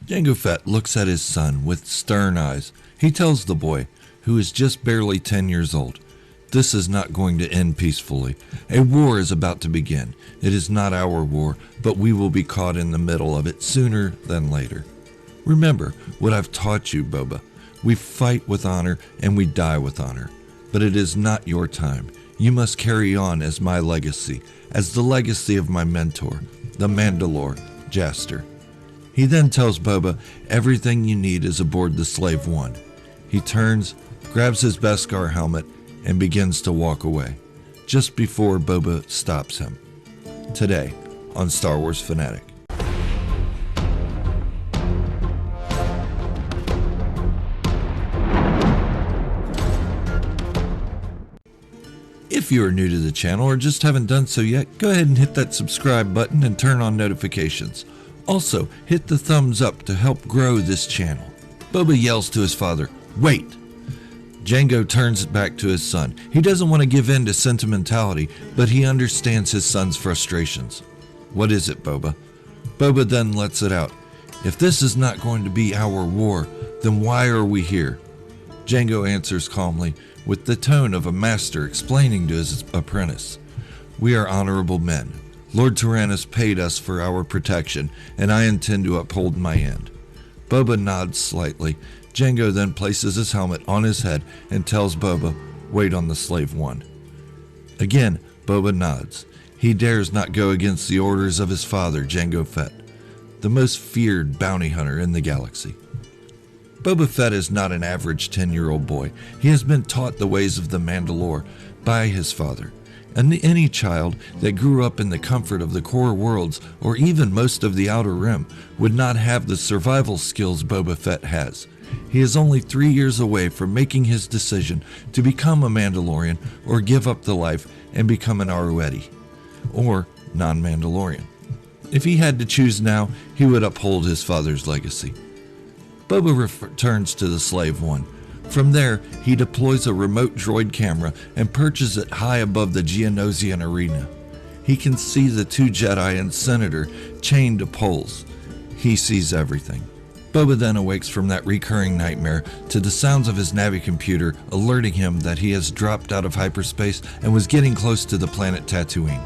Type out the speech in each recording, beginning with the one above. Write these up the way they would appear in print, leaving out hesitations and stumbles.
Jango Fett looks at his son with stern eyes. He tells the boy, who is just barely 10 years old, "This is not going to end peacefully. A war is about to begin. It is not our war, but we will be caught in the middle of it sooner than later. Remember what I've taught you, Boba. We fight with honor and we die with honor. But it is not your time. You must carry on as my legacy, as the legacy of my mentor, the Mandalore, Jaster." He then tells Boba everything you need is aboard the Slave One. He turns, grabs his Beskar helmet, and begins to walk away, just before Boba stops him. Today on Star Wars Fanatic. If you are new to the channel or just haven't done so yet, go ahead and hit that subscribe button and turn on notifications. Also, hit the thumbs up to help grow this channel. Boba yells to his father, "Wait!" Jango turns it back to his son. He doesn't want to give in to sentimentality, but he understands his son's frustrations. "What is it, Boba?" Boba then lets it out. "If this is not going to be our war, then why are we here?" Jango answers calmly, with the tone of a master explaining to his apprentice. "We are honorable men. Lord Tyrannus paid us for our protection, and I intend to uphold my end." Boba nods slightly. Jango then places his helmet on his head and tells Boba, "Wait on the Slave One." Again, Boba nods. He dares not go against the orders of his father, Jango Fett, the most feared bounty hunter in the galaxy. Boba Fett is not an average 10-year-old boy. He has been taught the ways of the Mandalore by his father. And any child that grew up in the comfort of the core worlds, or even most of the Outer Rim, would not have the survival skills Boba Fett has. He is only 3 years away from making his decision to become a Mandalorian or give up the life and become an Arueti, or non-Mandalorian. If he had to choose now, he would uphold his father's legacy. Boba returns to the Slave One. From there, he deploys a remote droid camera and perches it high above the Geonosian arena. He can see the 2 Jedi and Senator chained to poles. He sees everything. Boba then awakes from that recurring nightmare to the sounds of his Navi computer alerting him that he has dropped out of hyperspace and was getting close to the planet Tatooine.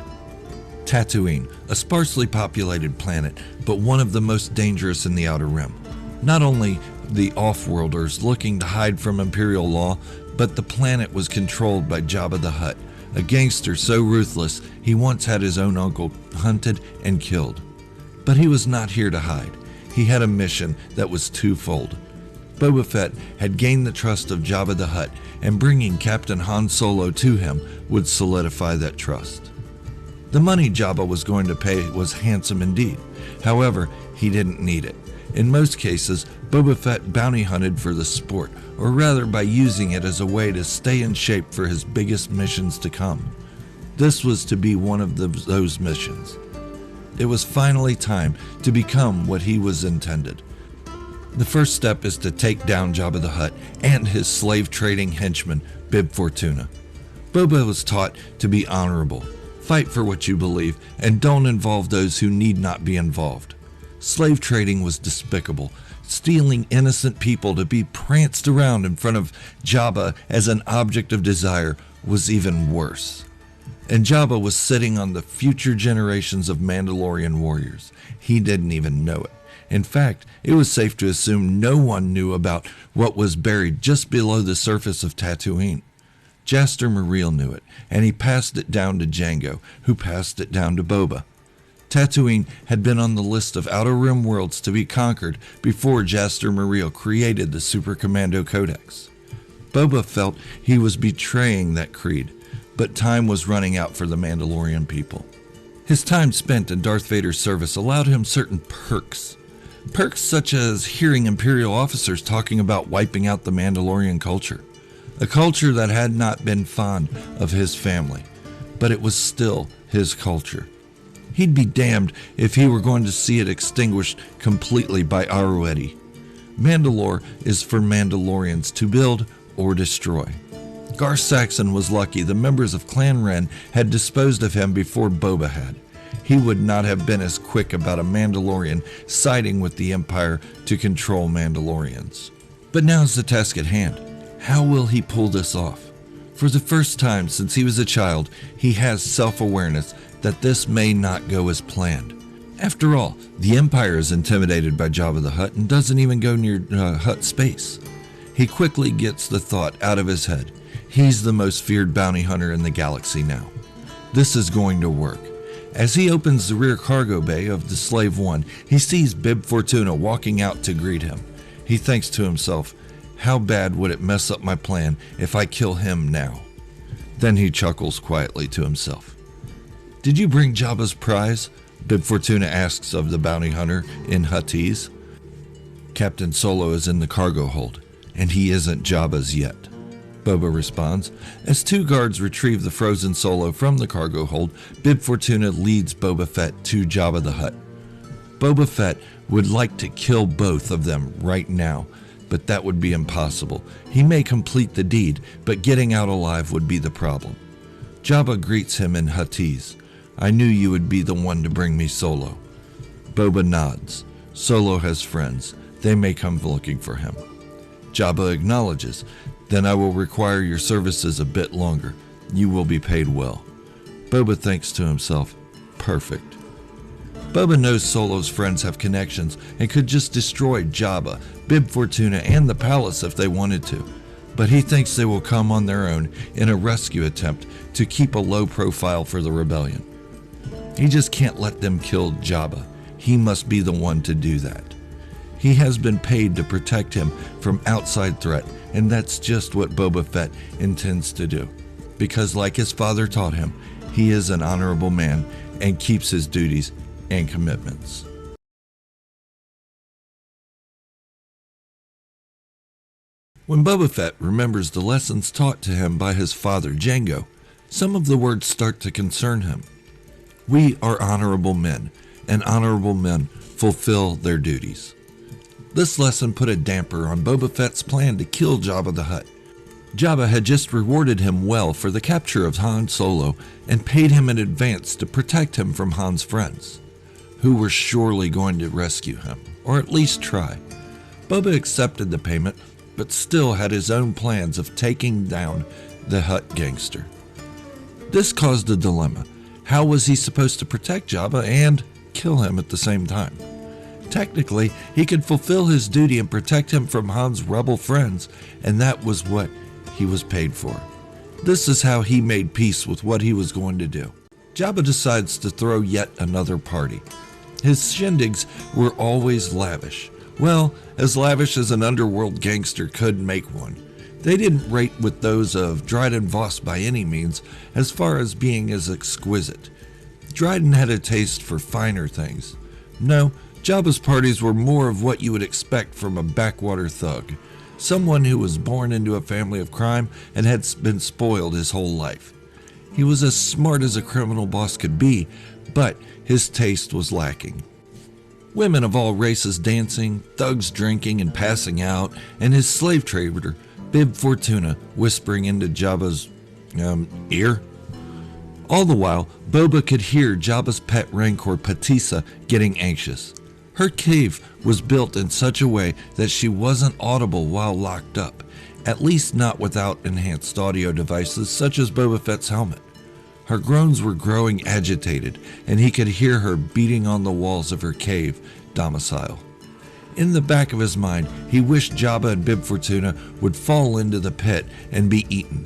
Tatooine, a sparsely populated planet, but one of the most dangerous in the Outer Rim. Not only the off-worlders looking to hide from Imperial law, but the planet was controlled by Jabba the Hutt, a gangster so ruthless he once had his own uncle hunted and killed. But he was not here to hide. He had a mission that was twofold. Boba Fett had gained the trust of Jabba the Hutt, and bringing Captain Han Solo to him would solidify that trust. The money Jabba was going to pay was handsome indeed. However, he didn't need it. In most cases, Boba Fett bounty hunted for the sport, or rather by using it as a way to stay in shape for his biggest missions to come. This was to be one of those missions. It was finally time to become what he was intended. The first step is to take down Jabba the Hutt and his slave-trading henchman, Bib Fortuna. Boba was taught to be honorable, fight for what you believe, and don't involve those who need not be involved. Slave trading was despicable. Stealing innocent people to be pranced around in front of Jabba as an object of desire was even worse. And Jabba was sitting on the future generations of Mandalorian warriors. He didn't even know it. In fact, it was safe to assume no one knew about what was buried just below the surface of Tatooine. Jaster Muriel knew it, and he passed it down to Jango, who passed it down to Boba. Tatooine had been on the list of Outer Rim worlds to be conquered before Jaster Muriel created the Super Commando Codex. Boba felt he was betraying that creed, but time was running out for the Mandalorian people. His time spent in Darth Vader's service allowed him certain perks. Perks such as hearing Imperial officers talking about wiping out the Mandalorian culture. A culture that had not been fond of his family, but it was still his culture. He'd be damned if he were going to see it extinguished completely by Arueti. Mandalore is for Mandalorians to build or destroy. Gar Saxon was lucky the members of Clan Wren had disposed of him before Boba had. he would not have been as quick about a Mandalorian siding with the Empire to control Mandalorians. But now's the task at hand. How will he pull this off? For the first time since he was a child, he has self-awareness that this may not go as planned. After all, the Empire is intimidated by Jabba the Hutt and doesn't even go near Hutt space. He quickly gets the thought out of his head. He's the most feared bounty hunter in the galaxy now. This is going to work. As he opens the rear cargo bay of the Slave One, he sees Bib Fortuna walking out to greet him. He thinks to himself, how bad would it mess up my plan if I kill him now? Then he chuckles quietly to himself. Did you bring Jabba's prize? Bib Fortuna asks of the bounty hunter in Huttese. Captain Solo is in the cargo hold, and he isn't Jabba's yet, Boba responds. As two guards retrieve the frozen Solo from the cargo hold, Bib Fortuna leads Boba Fett to Jabba the Hutt. Boba Fett would like to kill both of them right now, but that would be impossible. He may complete the deed, but getting out alive would be the problem. Jabba greets him in Huttese. I knew you would be the one to bring me Solo. Boba nods. Solo has friends. They may come looking for him. Jabba acknowledges. Then I will require your services a bit longer. You will be paid well. Boba thinks to himself, perfect. Boba knows Solo's friends have connections and could just destroy Jabba, Bib Fortuna, and the palace if they wanted to. But he thinks they will come on their own in a rescue attempt to keep a low profile for the rebellion. He just can't let them kill Jabba. He must be the one to do that. He has been paid to protect him from outside threat, and that's just what Boba Fett intends to do. Because like his father taught him, he is an honorable man and keeps his duties and commitments. When Boba Fett remembers the lessons taught to him by his father Jango, some of the words start to concern him. We are honorable men, and honorable men fulfill their duties. This lesson put a damper on Boba Fett's plan to kill Jabba the Hutt. Jabba had just rewarded him well for the capture of Han Solo and paid him in advance to protect him from Han's friends, who were surely going to rescue him, or at least try. Boba accepted the payment, but still had his own plans of taking down the Hutt gangster. This caused a dilemma. How was he supposed to protect Jabba and kill him at the same time? Technically, he could fulfill his duty and protect him from Han's rebel friends, and that was what he was paid for. This is how he made peace with what he was going to do. Jabba decides to throw yet another party. His shindigs were always lavish. Well, as lavish as an underworld gangster could make one. They didn't rate with those of Dryden Voss by any means, as far as being as exquisite. Dryden had a taste for finer things. No, Jabba's parties were more of what you would expect from a backwater thug, someone who was born into a family of crime and had been spoiled his whole life. He was as smart as a criminal boss could be, but his taste was lacking. Women of all races dancing, thugs drinking and passing out, and his slave trader, Bib Fortuna, whispering into Jabba's ear. All the while, Boba could hear Jabba's pet rancor Patissa getting anxious. Her cave was built in such a way that she wasn't audible while locked up, at least not without enhanced audio devices such as Boba Fett's helmet. Her groans were growing agitated, and he could hear her beating on the walls of her cave domicile. In the back of his mind, he wished Jabba and Bib Fortuna would fall into the pit and be eaten.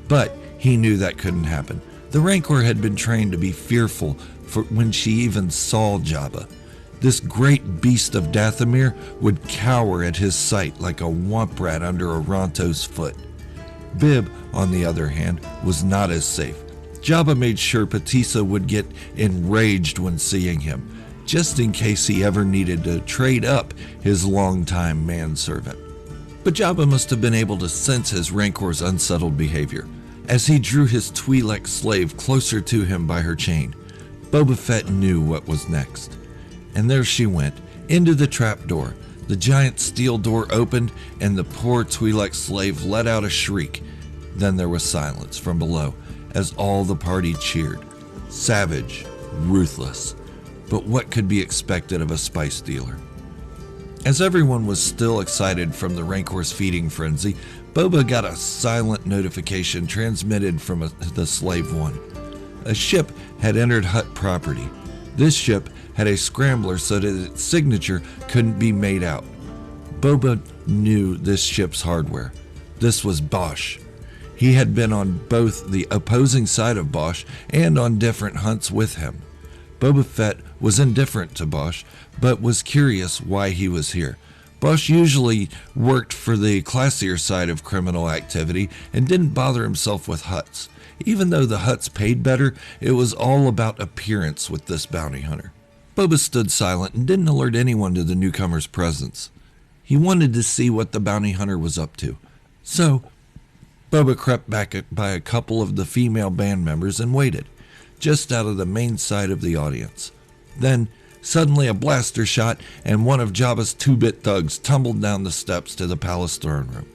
But he knew that couldn't happen. The Rancor had been trained to be fearful for when she even saw Jabba. This great beast of Dathomir would cower at his sight like a womp rat under a Ronto's foot. Bib, on the other hand, was not as safe. Jabba made sure Patissa would get enraged when seeing him, just in case he ever needed to trade up his longtime manservant. But Jabba must have been able to sense his Rancor's unsettled behavior, as he drew his Twi'lek slave closer to him by her chain. Boba Fett knew what was next. And there she went, into the trapdoor. The giant steel door opened, and the poor Twi'lek slave let out a shriek. Then there was silence from below, as all the party cheered. Savage, ruthless. But what could be expected of a spice dealer? As everyone was still excited from the Rancor's feeding frenzy, Boba got a silent notification transmitted from the Slave One. A ship had entered Hutt property. This ship had a scrambler so that its signature couldn't be made out. Boba knew this ship's hardware. This was Bosch. He had been on both the opposing side of Bosch and on different hunts with him. Boba Fett was indifferent to Bosch, but was curious why he was here. Bosch usually worked for the classier side of criminal activity and didn't bother himself with Hutts. Even though the Hutts paid better, it was all about appearance with this bounty hunter. Boba stood silent and didn't alert anyone to the newcomer's presence. He wanted to see what the bounty hunter was up to. So, Boba crept back by a couple of the female band members and waited, just out of the main side of the audience. Then, suddenly a blaster shot and one of Jabba's 2-bit thugs tumbled down the steps to the palace throne room.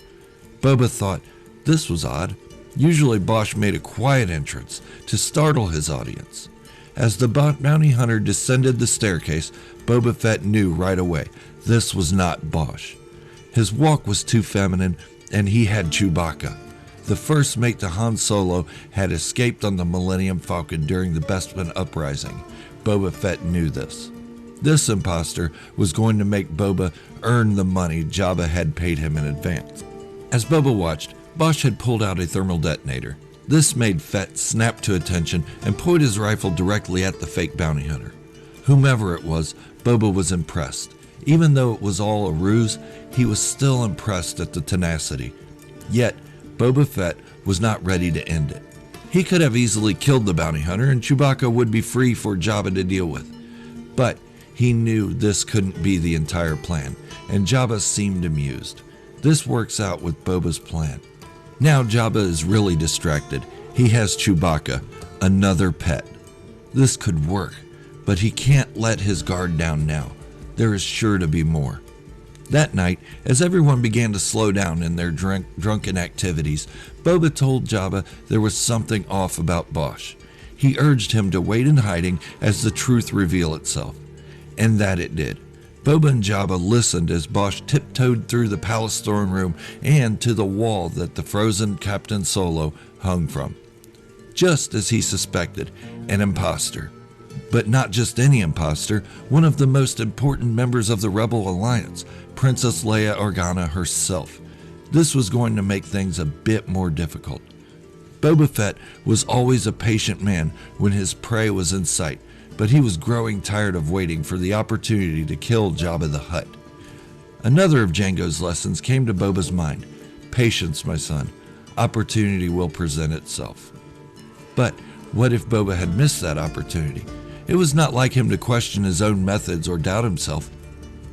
Boba thought this was odd. Usually Bosch made a quiet entrance to startle his audience. As the bounty hunter descended the staircase, Boba Fett knew right away this was not Bosch. His walk was too feminine, and he had Chewbacca. The first mate to Han Solo had escaped on the Millennium Falcon during the Bespin Uprising. Boba Fett knew this. This imposter was going to make Boba earn the money Jabba had paid him in advance. As Boba watched, Bosch had pulled out a thermal detonator. This made Fett snap to attention and point his rifle directly at the fake bounty hunter. Whomever it was, Boba was impressed. Even though it was all a ruse, he was still impressed at the tenacity. Yet, Boba Fett was not ready to end it. He could have easily killed the bounty hunter and Chewbacca would be free for Jabba to deal with. But he knew this couldn't be the entire plan, and Jabba seemed amused. This works out with Boba's plan. Now Jabba is really distracted. He has Chewbacca, another pet. This could work, but he can't let his guard down now. There is sure to be more. That night, as everyone began to slow down in their drunken activities, Boba told Jabba there was something off about Bosch. He urged him to wait in hiding as the truth reveal itself. And that it did. Boba and Jabba listened as Bosch tiptoed through the palace throne room and to the wall that the frozen Captain Solo hung from. Just as he suspected, an imposter. But not just any imposter, one of the most important members of the Rebel Alliance, Princess Leia Organa herself. This was going to make things a bit more difficult. Boba Fett was always a patient man when his prey was in sight, but he was growing tired of waiting for the opportunity to kill Jabba the Hutt. Another of Jango's lessons came to Boba's mind. Patience, my son. Opportunity will present itself. But what if Boba had missed that opportunity? It was not like him to question his own methods or doubt himself,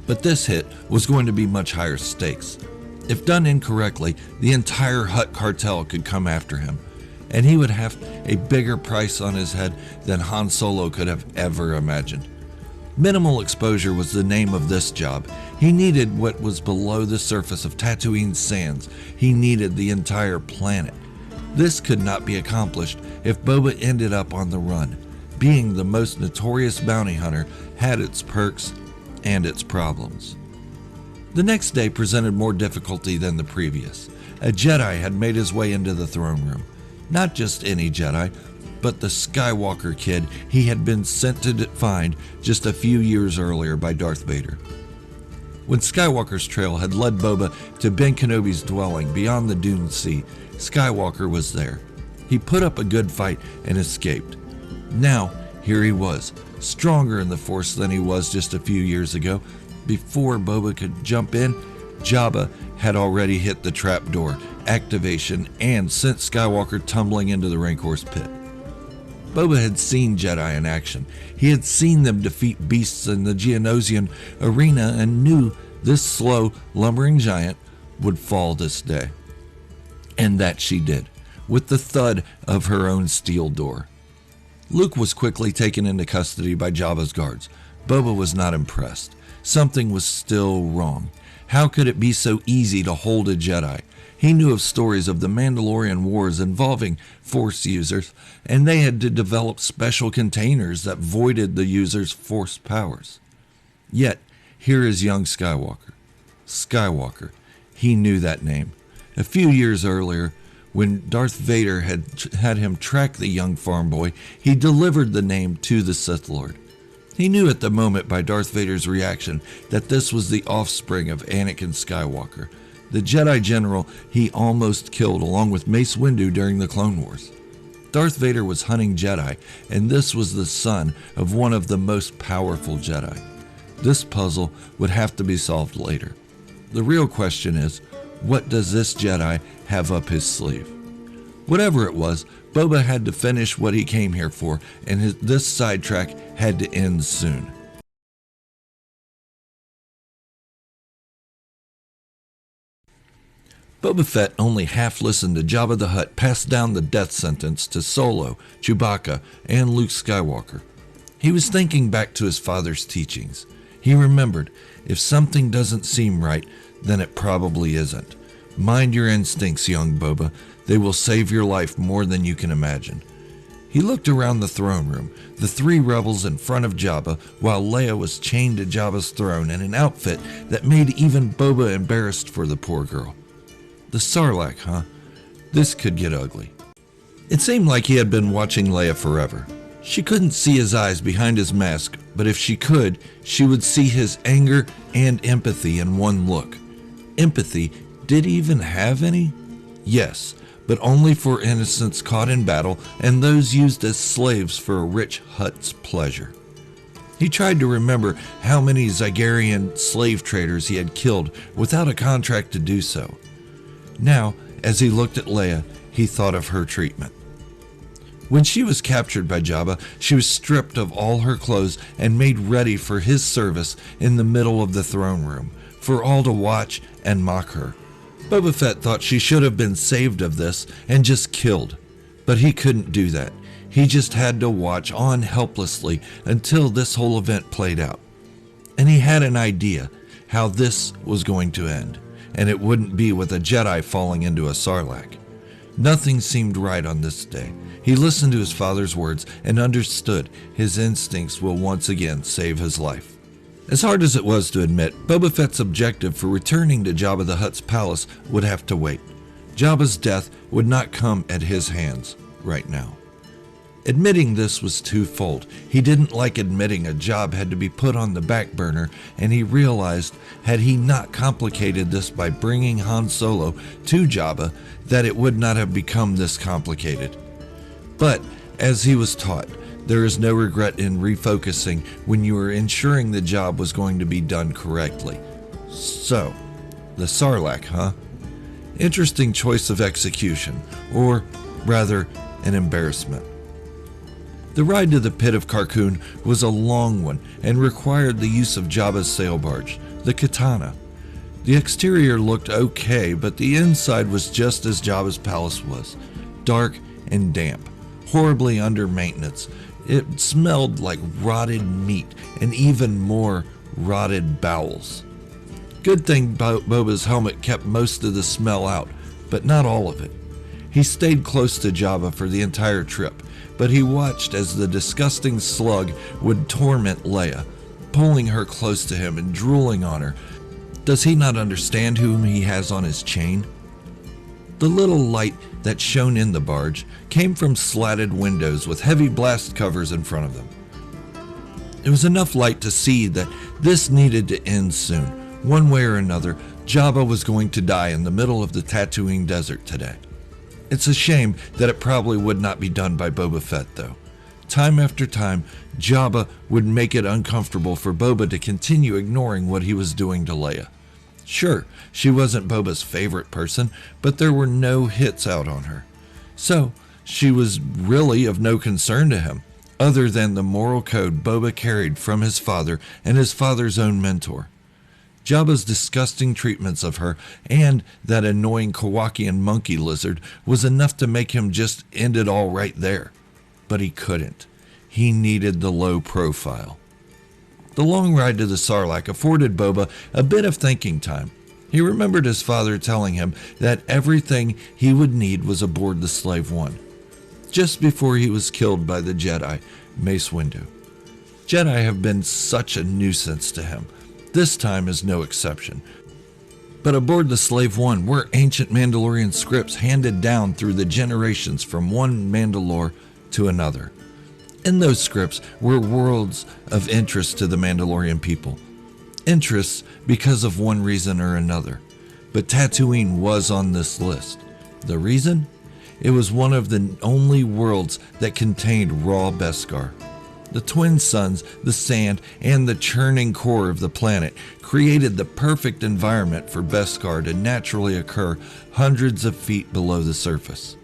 but this hit was going to be much higher stakes. If done incorrectly, the entire Hutt cartel could come after him, and he would have a bigger price on his head than Han Solo could have ever imagined. Minimal exposure was the name of this job. He needed what was below the surface of Tatooine's sands. He needed the entire planet. This could not be accomplished if Boba ended up on the run. Being the most notorious bounty hunter had its perks and its problems. The next day presented more difficulty than the previous. A Jedi had made his way into the throne room. Not just any Jedi, but the Skywalker kid he had been sent to find just a few years earlier by Darth Vader. When Skywalker's trail had led Boba to Ben Kenobi's dwelling beyond the Dune Sea, Skywalker was there. He put up a good fight and escaped. Now, here he was, stronger in the Force than he was just a few years ago. Before Boba could jump in, Jabba had already hit the trapdoor, activation, and sent Skywalker tumbling into the Rancor's pit. Boba had seen Jedi in action. He had seen them defeat beasts in the Geonosian arena and knew this slow, lumbering giant would fall this day. And that she did, with the thud of her own steel door. Luke was quickly taken into custody by Jabba's guards. Boba was not impressed. Something was still wrong. How could it be so easy to hold a Jedi? He knew of stories of the Mandalorian wars involving Force users, and they had to develop special containers that voided the users' Force powers. Yet, here is young Skywalker. Skywalker. He knew that name. A few years earlier, when Darth Vader had him track the young farm boy, he delivered the name to the Sith Lord. He knew at the moment by Darth Vader's reaction that this was the offspring of Anakin Skywalker, the Jedi general he almost killed along with Mace Windu during the Clone Wars. Darth Vader was hunting Jedi, and this was the son of one of the most powerful Jedi. This puzzle would have to be solved later. The real question is, what does this Jedi have up his sleeve? Whatever it was, Boba had to finish what he came here for, and this sidetrack had to end soon. Boba Fett only half listened to Jabba the Hutt pass down the death sentence to Solo, Chewbacca, and Luke Skywalker. He was thinking back to his father's teachings. He remembered, if something doesn't seem right, then it probably isn't. Mind your instincts, young Boba. They will save your life more than you can imagine. He looked around the throne room, the three rebels in front of Jabba, while Leia was chained to Jabba's throne in an outfit that made even Boba embarrassed for the poor girl. The Sarlacc, huh? This could get ugly. It seemed like he had been watching Leia forever. She couldn't see his eyes behind his mask, but if she could, she would see his anger and empathy in one look. Empathy? Did he even have any? Yes, but only for innocents caught in battle and those used as slaves for a rich Hutt's pleasure. He tried to remember how many Zygarian slave traders he had killed without a contract to do so. Now, as he looked at Leia, he thought of her treatment. When she was captured by Jabba, she was stripped of all her clothes and made ready for his service in the middle of the throne room, for all to watch and mock her. Boba Fett thought she should have been saved of this and just killed, but he couldn't do that. He just had to watch on helplessly until this whole event played out. And he had an idea how this was going to end, and it wouldn't be with a Jedi falling into a Sarlacc. Nothing seemed right on this day. He listened to his father's words and understood his instincts will once again save his life. As hard as it was to admit, Boba Fett's objective for returning to Jabba the Hutt's palace would have to wait. Jabba's death would not come at his hands right now. Admitting this was twofold. He didn't like admitting a job had to be put on the back burner, and he realized, had he not complicated this by bringing Han Solo to Jabba, that it would not have become this complicated. But, as he was taught, there is no regret in refocusing when you are ensuring the job was going to be done correctly. So, the Sarlacc, huh? Interesting choice of execution, or rather, an embarrassment. The ride to the pit of Carkoon was a long one and required the use of Jabba's sail barge, the Katana. The exterior looked okay, but the inside was just as Jabba's palace was, dark and damp, horribly under maintenance. It smelled like rotted meat and even more rotted bowels. Good thing Boba's helmet kept most of the smell out, but not all of it. He stayed close to Jabba for the entire trip, but he watched as the disgusting slug would torment Leia, pulling her close to him and drooling on her. Does he not understand whom he has on his chain? The little light that shone in the barge came from slatted windows with heavy blast covers in front of them. It was enough light to see that this needed to end soon. One way or another, Jabba was going to die in the middle of the Tatooine desert today. It's a shame that it probably would not be done by Boba Fett, though. Time after time, Jabba would make it uncomfortable for Boba to continue ignoring what he was doing to Leia. Sure, she wasn't Boba's favorite person, but there were no hits out on her. So, she was really of no concern to him, other than the moral code Boba carried from his father and his father's own mentor. Jabba's disgusting treatments of her and that annoying Kowakian monkey lizard was enough to make him just end it all right there. But he couldn't. He needed the low profile. The long ride to the Sarlacc afforded Boba a bit of thinking time. He remembered his father telling him that everything he would need was aboard the Slave One, just before he was killed by the Jedi, Mace Windu. Jedi have been such a nuisance to him. This time is no exception. But aboard the Slave One were ancient Mandalorian scripts handed down through the generations from one Mandalore to another. In those scripts were worlds of interest to the Mandalorian people. Interests because of one reason or another. But Tatooine was on this list. The reason? It was one of the only worlds that contained raw Beskar. The twin suns, the sand, and the churning core of the planet created the perfect environment for Beskar to naturally occur hundreds of feet below the surface.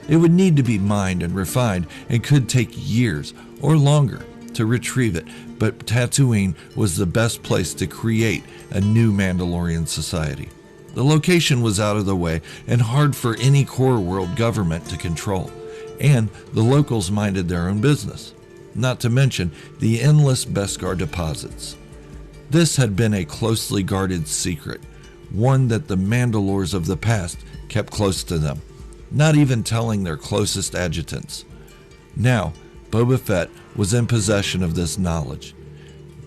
It would need to be mined and refined and could take years or longer to retrieve it, but Tatooine was the best place to create a new Mandalorian society. The location was out of the way and hard for any core world government to control, and the locals minded their own business. Not to mention the endless Beskar deposits. This had been a closely guarded secret, one that the Mandalores of the past kept close to them, not even telling their closest adjutants. Now, Boba Fett was in possession of this knowledge,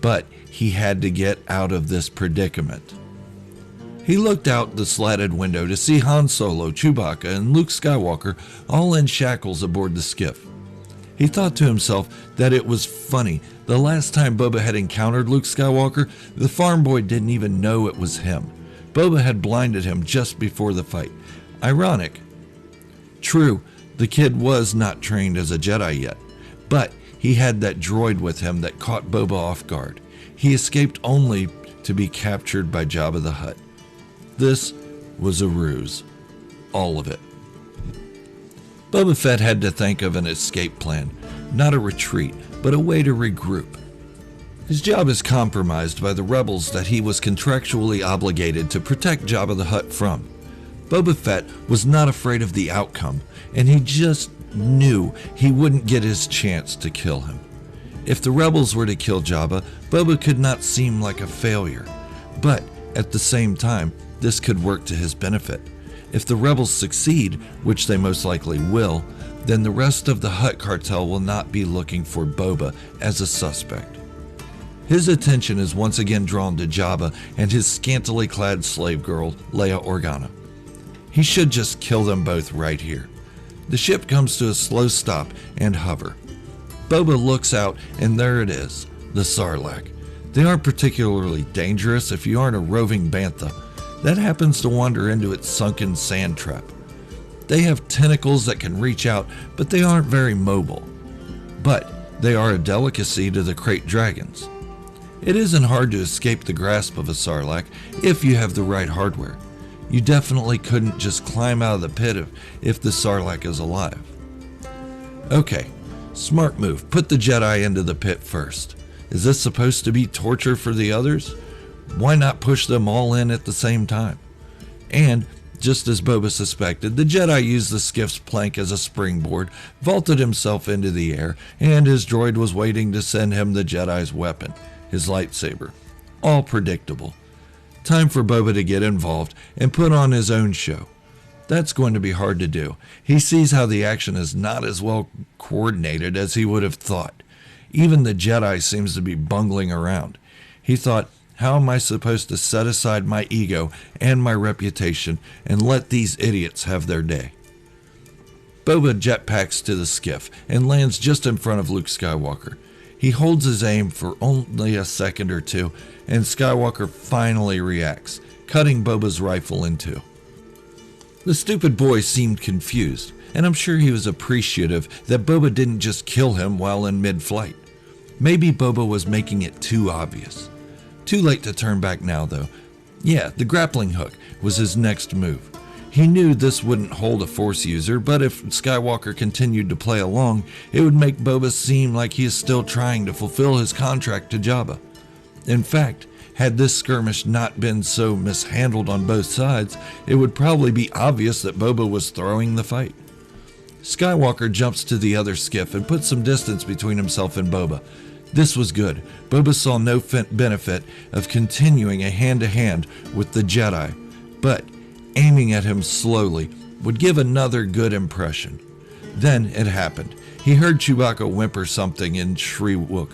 but he had to get out of this predicament. He looked out the slatted window to see Han Solo, Chewbacca, and Luke Skywalker all in shackles aboard the skiff. He thought to himself that it was funny. The last time Boba had encountered Luke Skywalker, the farm boy didn't even know it was him. Boba had blinded him just before the fight. Ironic. True, the kid was not trained as a Jedi yet, but he had that droid with him that caught Boba off guard. He escaped only to be captured by Jabba the Hutt. This was a ruse. All of it. Boba Fett had to think of an escape plan, not a retreat, but a way to regroup. His job is compromised by the rebels that he was contractually obligated to protect Jabba the Hutt from. Boba Fett was not afraid of the outcome, and he just knew he wouldn't get his chance to kill him. If the rebels were to kill Jabba, Boba could not seem like a failure, but at the same time, this could work to his benefit. If the rebels succeed, which they most likely will, then the rest of the Hutt cartel will not be looking for Boba as a suspect. His attention is once again drawn to Jabba and his scantily clad slave girl, Leia Organa. He should just kill them both right here. The ship comes to a slow stop and hover. Boba looks out and there it is, the Sarlacc. They aren't particularly dangerous if you aren't a roving bantha that happens to wander into its sunken sand trap. They have tentacles that can reach out, but they aren't very mobile. But they are a delicacy to the crate dragons. It isn't hard to escape the grasp of a Sarlacc if you have the right hardware. You definitely couldn't just climb out of the pit if the Sarlacc is alive. Okay, smart move. Put the Jedi into the pit first. Is this supposed to be torture for the others? Why not push them all in at the same time? And, just as Boba suspected, the Jedi used the skiff's plank as a springboard, vaulted himself into the air, and his droid was waiting to send him the Jedi's weapon, his lightsaber. All predictable. Time for Boba to get involved and put on his own show. That's going to be hard to do. He sees how the action is not as well coordinated as he would have thought. Even the Jedi seems to be bungling around. He thought, how am I supposed to set aside my ego and my reputation and let these idiots have their day? Boba jetpacks to the skiff and lands just in front of Luke Skywalker. He holds his aim for only a second or two, and Skywalker finally reacts, cutting Boba's rifle in two. The stupid boy seemed confused, and I'm sure he was appreciative that Boba didn't just kill him while in mid-flight. Maybe Boba was making it too obvious. Too late to turn back now, though. Yeah, the grappling hook was his next move. He knew this wouldn't hold a Force user, but if Skywalker continued to play along, it would make Boba seem like he is still trying to fulfill his contract to Jabba. In fact, had this skirmish not been so mishandled on both sides, it would probably be obvious that Boba was throwing the fight. Skywalker jumps to the other skiff and puts some distance between himself and Boba. This was good. Boba saw no benefit of continuing a hand-to-hand with the Jedi, but aiming at him slowly would give another good impression. Then it happened. He heard Chewbacca whimper something in Shriwook,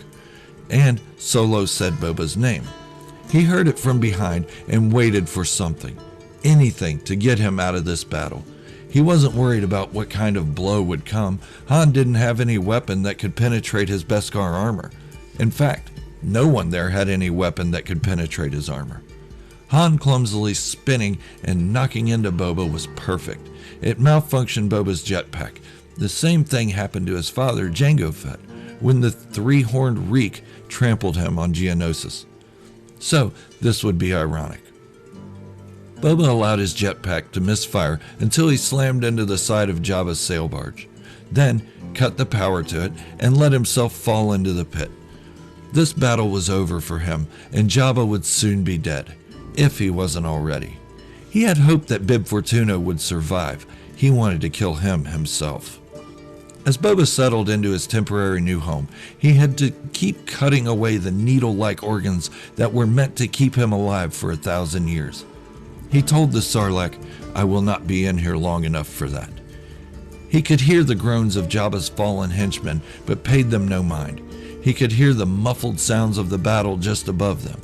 and Solo said Boba's name. He heard it from behind and waited for something, anything to get him out of this battle. He wasn't worried about what kind of blow would come. Han didn't have any weapon that could penetrate his Beskar armor. In fact, no one there had any weapon that could penetrate his armor. Han clumsily spinning and knocking into Boba was perfect. It malfunctioned Boba's jetpack. The same thing happened to his father, Jango Fett, when the three-horned reek trampled him on Geonosis. So, this would be ironic. Boba allowed his jetpack to misfire until he slammed into the side of Jabba's sail barge, then cut the power to it and let himself fall into the pit. This battle was over for him, and Jabba would soon be dead, if he wasn't already. He had hoped that Bib Fortuna would survive. He wanted to kill him himself. As Boba settled into his temporary new home, he had to keep cutting away the needle-like organs that were meant to keep him alive for 1,000 years. He told the Sarlacc, "I will not be in here long enough for that." He could hear the groans of Jabba's fallen henchmen, but paid them no mind. He could hear the muffled sounds of the battle just above them.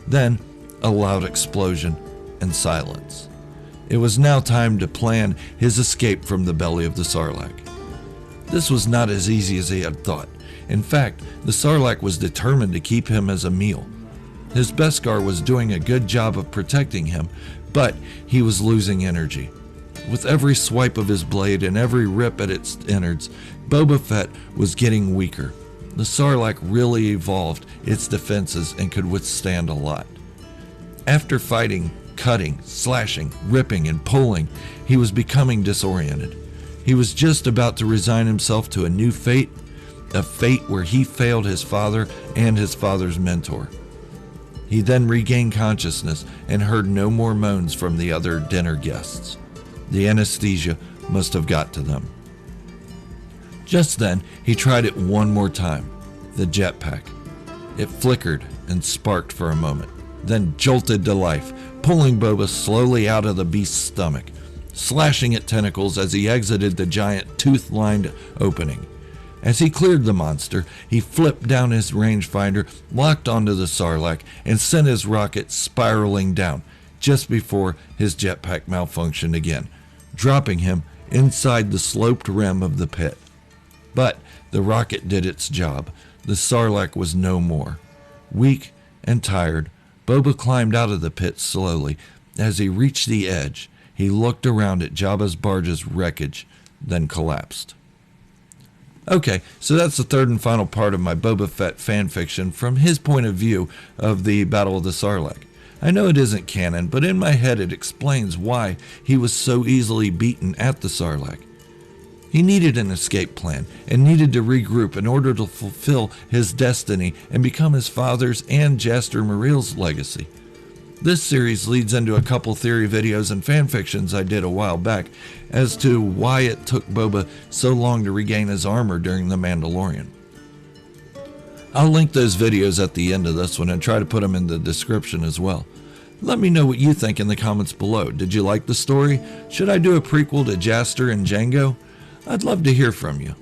Then, a loud explosion and silence. It was now time to plan his escape from the belly of the Sarlacc. This was not as easy as he had thought. In fact, the Sarlacc was determined to keep him as a meal. His Beskar was doing a good job of protecting him, but he was losing energy. With every swipe of his blade and every rip at its innards, Boba Fett was getting weaker. The Sarlacc really evolved its defenses and could withstand a lot. After fighting, cutting, slashing, ripping, and pulling, he was becoming disoriented. He was just about to resign himself to a new fate, a fate where he failed his father and his father's mentor. He then regained consciousness and heard no more moans from the other dinner guests. The anesthesia must have got to them. Just then, he tried it one more time, the jetpack. It flickered and sparked for a moment, then jolted to life, pulling Boba slowly out of the beast's stomach, slashing at tentacles as he exited the giant tooth-lined opening. As he cleared the monster, he flipped down his rangefinder, locked onto the Sarlacc, and sent his rocket spiraling down, just before his jetpack malfunctioned again, dropping him inside the sloped rim of the pit. But the rocket did its job. The Sarlacc was no more. Weak and tired, Boba climbed out of the pit slowly. As he reached the edge, he looked around at Jabba's barge's wreckage, then collapsed. Okay, so that's the third and final part of my Boba Fett fanfiction from his point of view of the Battle of the Sarlacc. I know it isn't canon, but in my head it explains why he was so easily beaten at the Sarlacc. He needed an escape plan and needed to regroup in order to fulfill his destiny and become his father's and Jaster Mareel's legacy. This series leads into a couple theory videos and fanfictions I did a while back as to why it took Boba so long to regain his armor during The Mandalorian. I'll link those videos at the end of this one and try to put them in the description as well. Let me know what you think in the comments below. Did you like the story? Should I do a prequel to Jaster and Jango? I'd love to hear from you.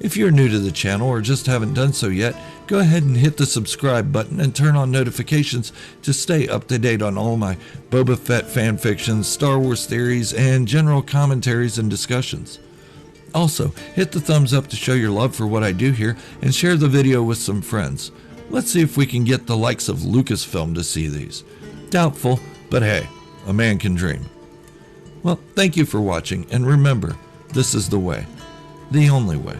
If you're new to the channel or just haven't done so yet, go ahead and hit the subscribe button and turn on notifications to stay up to date on all my Boba Fett fanfictions, Star Wars theories, and general commentaries and discussions. Also, hit the thumbs up to show your love for what I do here and share the video with some friends. Let's see if we can get the likes of Lucasfilm to see these. Doubtful, but hey, a man can dream. Well, thank you for watching, and remember, this is the way, the only way.